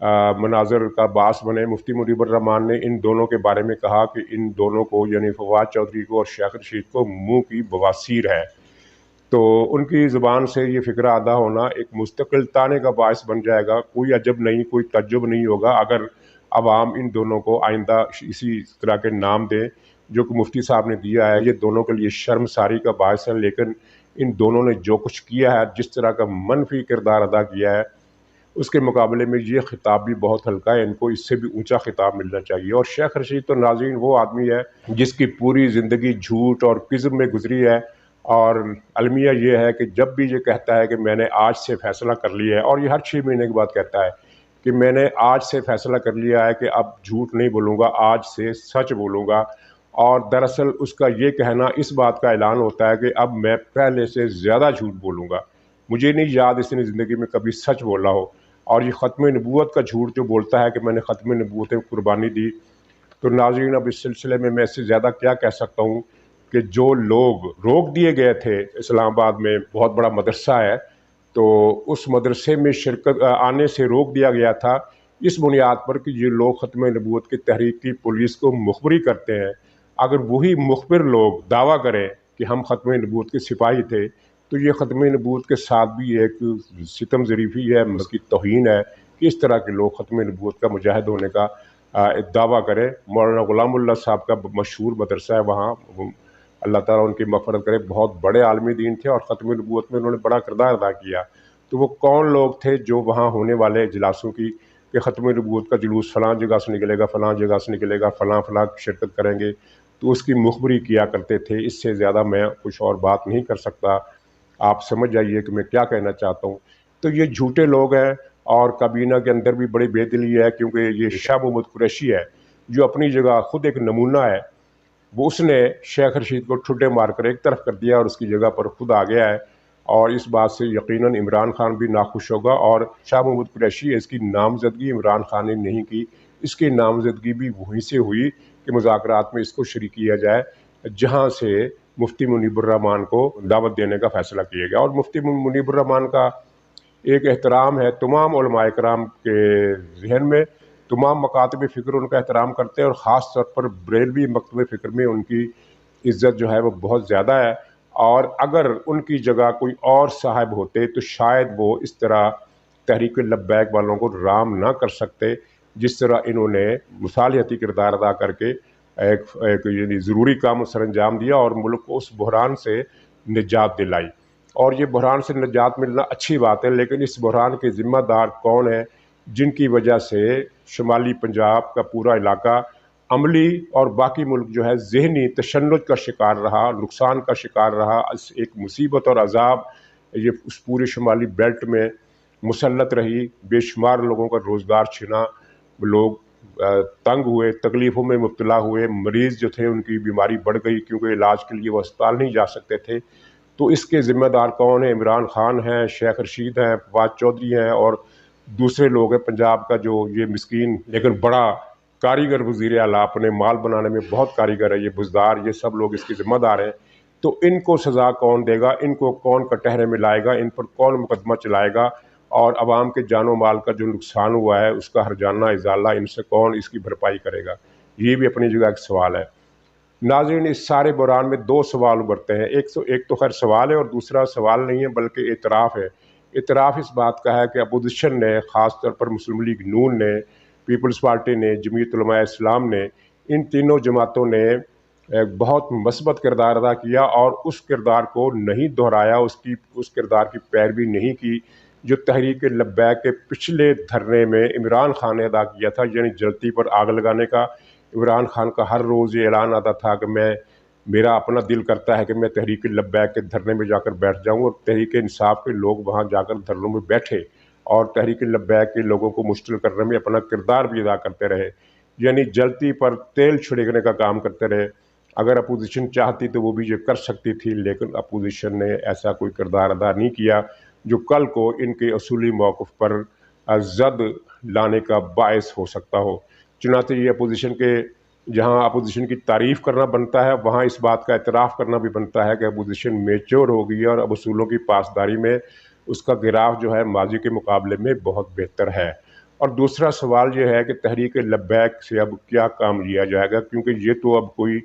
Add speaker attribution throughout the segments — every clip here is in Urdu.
Speaker 1: مناظر کا باعث بنے۔ مفتی منیب الرحمان نے ان دونوں کے بارے میں کہا کہ ان دونوں کو یعنی فواد چودھری کو اور شیخ رشید کو منہ کی بواسیر ہے، تو ان کی زبان سے یہ فکرہ ادا ہونا ایک مستقل تانے کا باعث بن جائے گا۔ کوئی عجب نہیں، کوئی تعجب نہیں ہوگا اگر عوام ان دونوں کو آئندہ اسی طرح کے نام دیں جو کہ مفتی صاحب نے دیا ہے۔ یہ دونوں کے لیے شرمساری کا باعث ہے، لیکن ان دونوں نے جو کچھ کیا ہے، جس طرح کا منفی کردار ادا کیا ہے، اس کے مقابلے میں یہ خطاب بھی بہت ہلکا ہے۔ ان کو اس سے بھی اونچا خطاب ملنا چاہیے۔ اور شیخ رشید تو ناظرین وہ آدمی ہے جس کی پوری زندگی جھوٹ اور کذب میں گزری ہے، اور المیہ یہ ہے کہ جب بھی یہ کہتا ہے کہ میں نے آج سے فیصلہ کر لیا ہے، اور یہ ہر 6 مہینے کے بعد کہتا ہے کہ میں نے آج سے فیصلہ کر لیا ہے کہ اب جھوٹ نہیں بولوں گا، آج سے سچ بولوں گا، اور دراصل اس کا یہ کہنا اس بات کا اعلان ہوتا ہے کہ اب میں پہلے سے زیادہ جھوٹ بولوں گا۔ مجھے نہیں یاد اس نے زندگی میں کبھی سچ بولا ہو، اور یہ ختم نبوت کا جھوٹ جو بولتا ہے کہ میں نے ختم نبوت میں قربانی دی۔ تو ناظرین اب اس سلسلے میں اس سے زیادہ کیا کہہ سکتا ہوں کہ جو لوگ روک دیے گئے تھے، اسلام آباد میں بہت بڑا مدرسہ ہے، تو اس مدرسے میں شرکت آنے سے روک دیا گیا تھا اس بنیاد پر کہ یہ لوگ ختم نبوت کی تحریک کی پولیس کو مخبری کرتے ہیں۔ اگر وہی مخبر لوگ دعویٰ کریں کہ ہم ختم نبوت کے سپاہی تھے، تو یہ ختم نبوت کے ساتھ بھی ایک ستم ظریفی ہے، اس کی توہین ہے کہ اس طرح کے لوگ ختم نبوت کا مجاہد ہونے کا دعویٰ کریں۔ مولانا غلام اللہ صاحب کا مشہور مدرسہ ہے وہاں، اللہ تعالیٰ ان کی مغفرت کرے، بہت بڑے عالم دین تھے اور ختم نبوت میں انہوں نے بڑا کردار ادا کیا۔ تو وہ کون لوگ تھے جو وہاں ہونے والے اجلاسوں کی کہ ختم نبوت کا جلوس فلاں جگہ سے نکلے گا، فلاں جگہ سے نکلے گا، فلاں فلاں شرکت کریں گے، تو اس کی مخبری کیا کرتے تھے۔ اس سے زیادہ میں کچھ اور بات نہیں کر سکتا، آپ سمجھ جائیے کہ میں کیا کہنا چاہتا ہوں۔ تو یہ جھوٹے لوگ ہیں، اور کابینہ کے اندر بھی بڑی بے دلی ہے، کیونکہ یہ شاہ محمود قریشی ہے جو اپنی جگہ خود ایک نمونہ ہے، وہ اس نے شیخ رشید کو ٹھڈے مار کر ایک طرف کر دیا اور اس کی جگہ پر خود آ گیا ہے، اور اس بات سے یقیناً عمران خان بھی ناخوش ہوگا۔ اور شاہ محمود قریشی، اس کی نامزدگی عمران خان نے نہیں کی، اس کی نامزدگی بھی وہیں سے ہوئی کہ مذاکرات میں اس کو شریک کیا جائے جہاں سے مفتی منیب الرحمان کو دعوت دینے کا فیصلہ کیا گیا۔ اور مفتی منیب الرحمان کا ایک احترام ہے تمام علماء کرام کے ذہن میں، تمام مکاتب فکر ان کا احترام کرتے ہیں، اور خاص طور پر بریلوی مکتب فکر میں ان کی عزت جو ہے وہ بہت زیادہ ہے۔ اور اگر ان کی جگہ کوئی اور صاحب ہوتے تو شاید وہ اس طرح تحریک لبیک والوں کو رام نہ کر سکتے جس طرح انہوں نے مصالحتی کردار ادا کر کے ایک یعنی ضروری کام سر انجام دیا اور ملک کو اس بحران سے نجات دلائی۔ اور یہ بحران سے نجات ملنا اچھی بات ہے، لیکن اس بحران کے ذمہ دار کون ہیں جن کی وجہ سے شمالی پنجاب کا پورا علاقہ عملی اور باقی ملک جو ہے ذہنی تشنج کا شکار رہا، نقصان کا شکار رہا، ایک مصیبت اور عذاب یہ اس پورے شمالی بیلٹ میں مسلط رہی، بے شمار لوگوں کا روزگار چھنا، لوگ تنگ ہوئے، تکلیفوں میں مبتلا ہوئے، مریض جو تھے ان کی بیماری بڑھ گئی کیونکہ علاج کے لیے وہ اسپتال نہیں جا سکتے تھے۔ تو اس کے ذمہ دار کون ہیں؟ عمران خان ہیں، شیخ رشید ہیں، فواد چودھری ہیں، اور دوسرے لوگ ہیں پنجاب کا جو یہ مسکین لیکن بڑا کاریگر وزیر اعلیٰ، اپنے مال بنانے میں بہت کاریگر ہے، یہ بزدار، یہ سب لوگ اس کے ذمہ دار ہیں۔ تو ان کو سزا کون دے گا؟ ان کو کون کٹہرے میں لائے گا؟ ان پر کون مقدمہ چلائے گا؟ اور عوام کے جان و مال کا جو نقصان ہوا ہے اس کا ہرجانہ ازالہ ان سے کون اس کی بھرپائی کرے گا؟ یہ بھی اپنی جگہ ایک سوال ہے۔ ناظرین اس سارے بحران میں 2 سوال ابھرتے ہیں، ایک تو خیر سوال ہے اور دوسرا سوال نہیں ہے بلکہ اعتراف ہے۔ اعتراف اس بات کا ہے کہ اپوزیشن نے، خاص طور پر مسلم لیگ نون نے، پیپلز پارٹی نے، جمعیت علماء اسلام نے، ان تینوں جماعتوں نے ایک بہت مثبت کردار ادا کیا اور اس کردار کو نہیں دہرایا، اس کردار کی پیروی نہیں کی جو تحریک لبیک کے پچھلے دھرنے میں عمران خان نے ادا کیا تھا، یعنی جلتی پر آگ لگانے کا۔ عمران خان کا ہر روز یہ اعلان آتا تھا کہ میرا اپنا دل کرتا ہے کہ میں تحریک لبیک کے دھرنے میں جا کر بیٹھ جاؤں، اور تحریک انصاف کے لوگ وہاں جا کر دھرنوں میں بیٹھے اور تحریک لبیک کے لوگوں کو مشتعل کرنے میں اپنا کردار بھی ادا کرتے رہے، یعنی جلتی پر تیل چھڑکنے کا کام کرتے رہے۔ اگر اپوزیشن چاہتی تو وہ بھی یہ کر سکتی تھی، لیکن اپوزیشن نے ایسا کوئی کردار ادا نہیں کیا جو کل کو ان کے اصولی موقف پر زد لانے کا باعث ہو سکتا ہو۔ چنانچہ یہ اپوزیشن کے جہاں اپوزیشن کی تعریف کرنا بنتا ہے وہاں اس بات کا اعتراف کرنا بھی بنتا ہے کہ اپوزیشن میچور ہو گئی ہے اور اب اصولوں کی پاسداری میں اس کا گراف جو ہے ماضی کے مقابلے میں بہت بہتر ہے۔ اور دوسرا سوال یہ ہے کہ تحریک لبیک سے اب کیا کام لیا جائے گا، کیونکہ یہ تو اب کوئی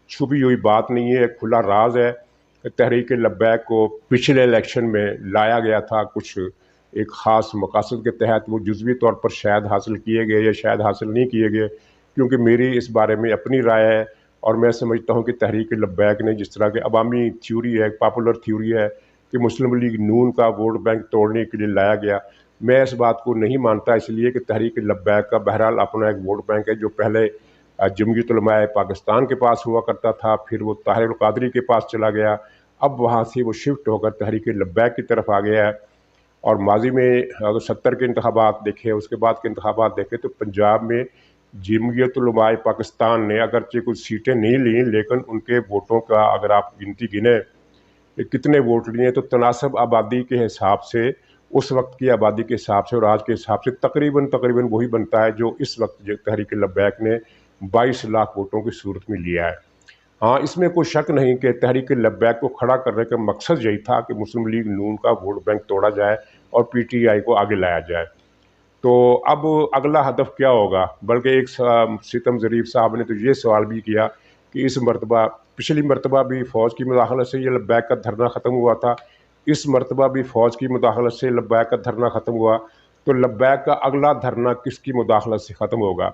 Speaker 1: چھپی ہوئی بات نہیں ہے، ایک کھلا راز ہے کہ تحریک لبیک کو پچھلے الیکشن میں لایا گیا تھا کچھ ایک خاص مقاصد کے تحت، وہ جزوی طور پر شاید حاصل کیے گئے یا شاید حاصل نہیں کیے گئے، کیونکہ میری اس بارے میں اپنی رائے ہے، اور میں سمجھتا ہوں کہ تحریک لبیک نے جس طرح کے عوامی تھیوری ہے، پاپولر تھیوری ہے کہ مسلم لیگ نون کا ووٹ بینک توڑنے کے لیے لایا گیا، میں اس بات کو نہیں مانتا، اس لیے کہ تحریک لبیک کا بہرحال اپنا ایک ووٹ بینک ہے جو پہلے جمعیت علماء پاکستان کے پاس ہوا کرتا تھا، پھر وہ طاہر القادری کے پاس چلا گیا، اب وہاں سے وہ شفٹ ہو کر تحریک لبیک کی طرف آ گیا ہے۔ اور ماضی میں اگر 70 کے انتخابات دیکھیں، اس کے بعد کے انتخابات دیکھیں، تو پنجاب میں جمعیت علماء پاکستان نے اگرچہ کچھ سیٹیں نہیں لیں، لیکن ان کے ووٹوں کا اگر آپ گنتی گنیں کہ کتنے ووٹ لیے، تو تناسب آبادی کے حساب سے، اس وقت کی آبادی کے حساب سے اور آج کے حساب سے تقریباً وہی بنتا ہے جو اس وقت تحریک لبیک نے 22 لاکھ ووٹوں کی صورت میں لیا ہے۔ ہاں، اس میں کوئی شک نہیں کہ تحریک لبیک کو کھڑا کرنے کا مقصد یہی تھا کہ مسلم لیگ نون کا ووٹ بینک توڑا جائے اور پی ٹی آئی کو آگے لایا جائے۔ تو اب اگلا ہدف کیا ہوگا؟ بلکہ ایک ستم ظریف صاحب نے تو یہ سوال بھی کیا کہ اس مرتبہ، پچھلی مرتبہ بھی فوج کی مداخلت سے یہ لبیک کا دھرنا ختم ہوا تھا، اس مرتبہ بھی فوج کی مداخلت سے لبیک کا دھرنا ختم ہوا، تو لبیک کا اگلا دھرنا کس کی مداخلت سے ختم ہوگا؟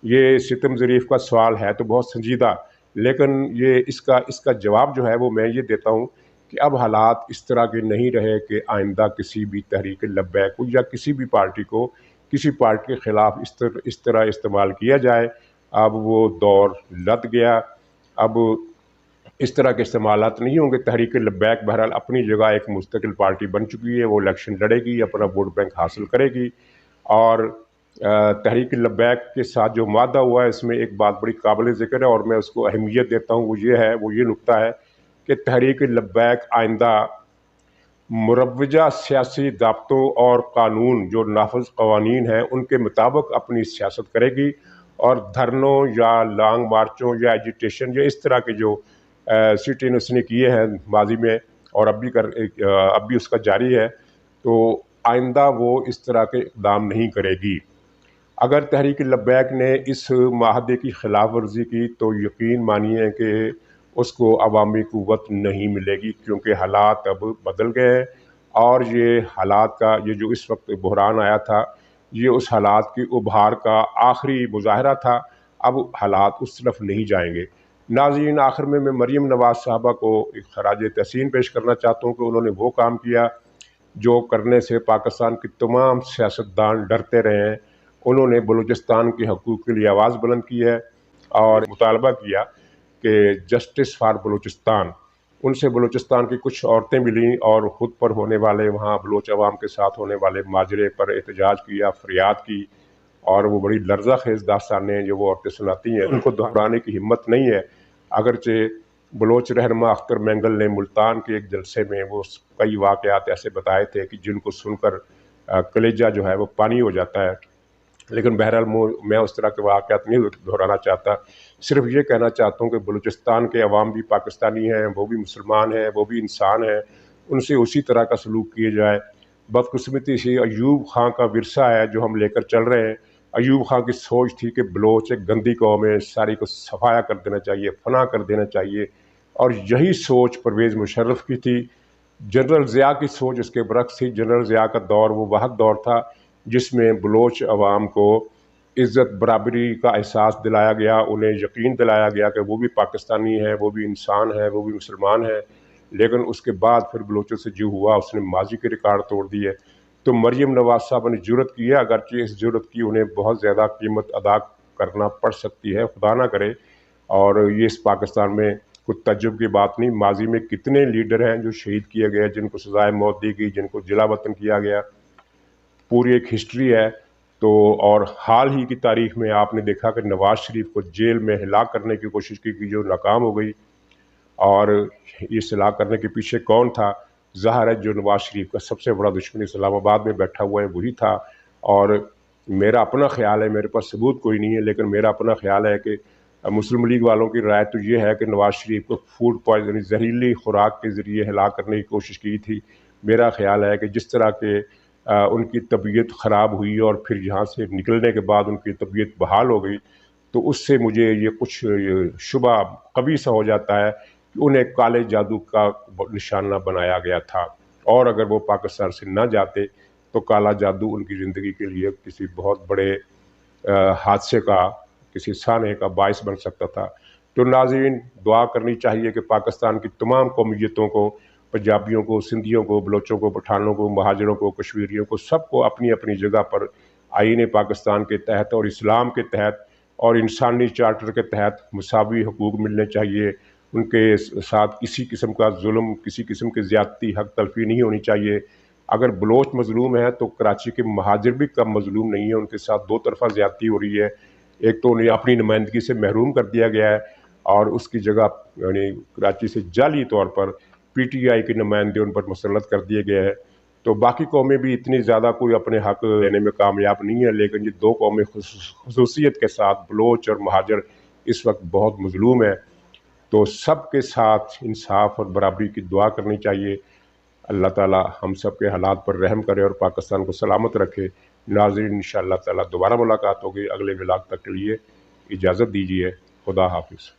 Speaker 1: یہ ستم ظریف کا سوال ہے تو بہت سنجیدہ، لیکن یہ اس کا جواب جو ہے وہ میں یہ دیتا ہوں کہ اب حالات اس طرح کے نہیں رہے کہ آئندہ کسی بھی تحریک لبیک کو یا کسی بھی پارٹی کو کسی پارٹی کے خلاف اس طرح استعمال کیا جائے۔ اب وہ دور لد گیا، اب اس طرح کے استعمالات نہیں ہوں گے۔ تحریک لبیک بہرحال اپنی جگہ ایک مستقل پارٹی بن چکی ہے، وہ الیکشن لڑے گی، اپنا ووٹ بینک حاصل کرے گی، اور تحریک لبیک کے ساتھ جو معاہدہ ہوا ہے اس میں ایک بات بڑی قابل ذکر ہے اور میں اس کو اہمیت دیتا ہوں، وہ یہ نکتہ ہے کہ تحریک لبیک آئندہ مروجہ سیاسی ضابطوں اور قانون جو نافذ قوانین ہیں ان کے مطابق اپنی سیاست کرے گی، اور دھرنوں یا لانگ مارچوں یا ایجیٹیشن یا اس طرح کے جو سٹین اس نے کیے ہیں ماضی میں اور اب بھی اس کا جاری ہے، تو آئندہ وہ اس طرح کے اقدام نہیں کرے گی۔ اگر تحریک لبیک نے اس معاہدے کی خلاف ورزی کی تو یقین مانیے کہ اس کو عوامی قوت نہیں ملے گی، کیونکہ حالات اب بدل گئے ہیں، اور یہ حالات کا یہ جو اس وقت بحران آیا تھا یہ اس حالات کی ابھار کا آخری مظاہرہ تھا، اب حالات اس طرف نہیں جائیں گے۔ ناظرین، آخر میں مریم نواز صاحبہ کو ایک خراج تحسین پیش کرنا چاہتا ہوں کہ انہوں نے وہ کام کیا جو کرنے سے پاکستان کے تمام سیاستدان ڈرتے رہے ہیں۔ انہوں نے بلوچستان کے حقوق کے لیے آواز بلند کی ہے اور مطالبہ کیا کہ جسٹس فار بلوچستان، ان سے بلوچستان کی کچھ عورتیں ملیں اور خود پر ہونے والے وہاں بلوچ عوام کے ساتھ ہونے والے ماجرے پر احتجاج کیا، فریاد کی، اور وہ بڑی لرزہ خیز داستانیں جو وہ عورتیں سناتی ہیں ان کو دہرانے کی ہمت نہیں ہے، اگرچہ بلوچ رہنما اختر مینگل نے ملتان کے ایک جلسے میں وہ کئی واقعات ایسے بتائے تھے کہ جن کو سن کر کلیجہ جو ہے وہ پانی ہو جاتا ہے، لیکن بہرحال میں اس طرح کے واقعات نہیں دہرانا چاہتا، صرف یہ کہنا چاہتا ہوں کہ بلوچستان کے عوام بھی پاکستانی ہیں، وہ بھی مسلمان ہیں، وہ بھی انسان ہیں، ان سے اسی طرح کا سلوک کیے جائے۔ بدقسمتی سے ایوب خان کا ورثہ ہے جو ہم لے کر چل رہے ہیں۔ ایوب خان کی سوچ تھی کہ بلوچ ایک گندی قوم ہے، ساری کو صفایا کر دینا چاہیے، فنا کر دینا چاہیے، اور یہی سوچ پرویز مشرف کی تھی۔ جنرل ضیاء کی سوچ اس کے برعکس تھی۔ جنرل ضیاء کا دور وہ واحد دور تھا جس میں بلوچ عوام کو عزت برابری کا احساس دلایا گیا، انہیں یقین دلایا گیا کہ وہ بھی پاکستانی ہے، وہ بھی انسان ہے، وہ بھی مسلمان ہے، لیکن اس کے بعد پھر بلوچوں سے جو ہوا اس نے ماضی کے ریکارڈ توڑ دیے۔ تو مریم نواز صاحب نے جرت کی ہے، اگرچہ اس جرت کی انہیں بہت زیادہ قیمت ادا کرنا پڑ سکتی ہے، خدا نہ کرے، اور یہ اس پاکستان میں کچھ تعجب کی بات نہیں۔ ماضی میں کتنے لیڈر ہیں جو شہید کیے گئے، جن کو سزائے موت دی گئی، جن کو جلا وطن کیا گیا، پوری ایک ہسٹری ہے۔ تو اور حال ہی کی تاریخ میں آپ نے دیکھا کہ نواز شریف کو جیل میں ہلاک کرنے کی کوشش کی جو ناکام ہو گئی، اور اس ہلاک کرنے کے پیچھے کون تھا؟ ظاہر ہے جو نواز شریف کا سب سے بڑا دشمن اسلام آباد میں بیٹھا ہوا ہے وہی تھا۔ اور میرا اپنا خیال ہے، میرے پاس ثبوت کوئی نہیں ہے، لیکن میرا اپنا خیال ہے کہ مسلم لیگ والوں کی رائے تو یہ ہے کہ نواز شریف کو فوڈ پوائزن، زہریلی خوراک کے ذریعے ہلاک کرنے کی کوشش کی تھی۔ میرا خیال ہے کہ جس طرح کے ان کی طبیعت خراب ہوئی اور پھر یہاں سے نکلنے کے بعد ان کی طبیعت بحال ہو گئی، تو اس سے مجھے یہ کچھ شبہ قوی سا ہو جاتا ہے کہ انہیں کالے جادو کا نشانہ بنایا گیا تھا، اور اگر وہ پاکستان سے نہ جاتے تو کالا جادو ان کی زندگی کے لیے کسی بہت بڑے حادثے کا، کسی سانحے کا باعث بن سکتا تھا۔ تو ناظرین، دعا کرنی چاہیے کہ پاکستان کی تمام قومیتوں کو، پنجابیوں کو، سندھیوں کو، بلوچوں کو، پٹھانوں کو، مہاجروں کو، کشمیریوں کو، سب کو اپنی اپنی جگہ پر آئین پاکستان کے تحت اور اسلام کے تحت اور انسانی چارٹر کے تحت مساوی حقوق ملنے چاہیے۔ ان کے ساتھ کسی قسم کا ظلم، کسی قسم کی زیادتی، حق تلفی نہیں ہونی چاہیے۔ اگر بلوچ مظلوم ہے تو کراچی کے مہاجر بھی کم مظلوم نہیں ہیں، ان کے ساتھ دو طرفہ زیادتی ہو رہی ہے۔ ایک تو انہیں اپنی نمائندگی سے محروم کر دیا گیا ہے، اور اس کی جگہ یعنی کراچی سے جعلی طور پر پی ٹی آئی کے نمائندے ان پر مسلط کر دیے گئے ہیں۔ تو باقی قومیں بھی اتنی زیادہ کوئی اپنے حق لینے میں کامیاب نہیں ہیں، لیکن یہ دو قومیں خصوصیت کے ساتھ بلوچ اور مہاجر اس وقت بہت مظلوم ہیں۔ تو سب کے ساتھ انصاف اور برابری کی دعا کرنی چاہیے۔ اللہ تعالی ہم سب کے حالات پر رحم کرے اور پاکستان کو سلامت رکھے۔ ناظرین، انشاءاللہ تعالی دوبارہ ملاقات ہوگی۔ اگلے ولاگ تک کے لیے اجازت دیجیے۔ خدا حافظ۔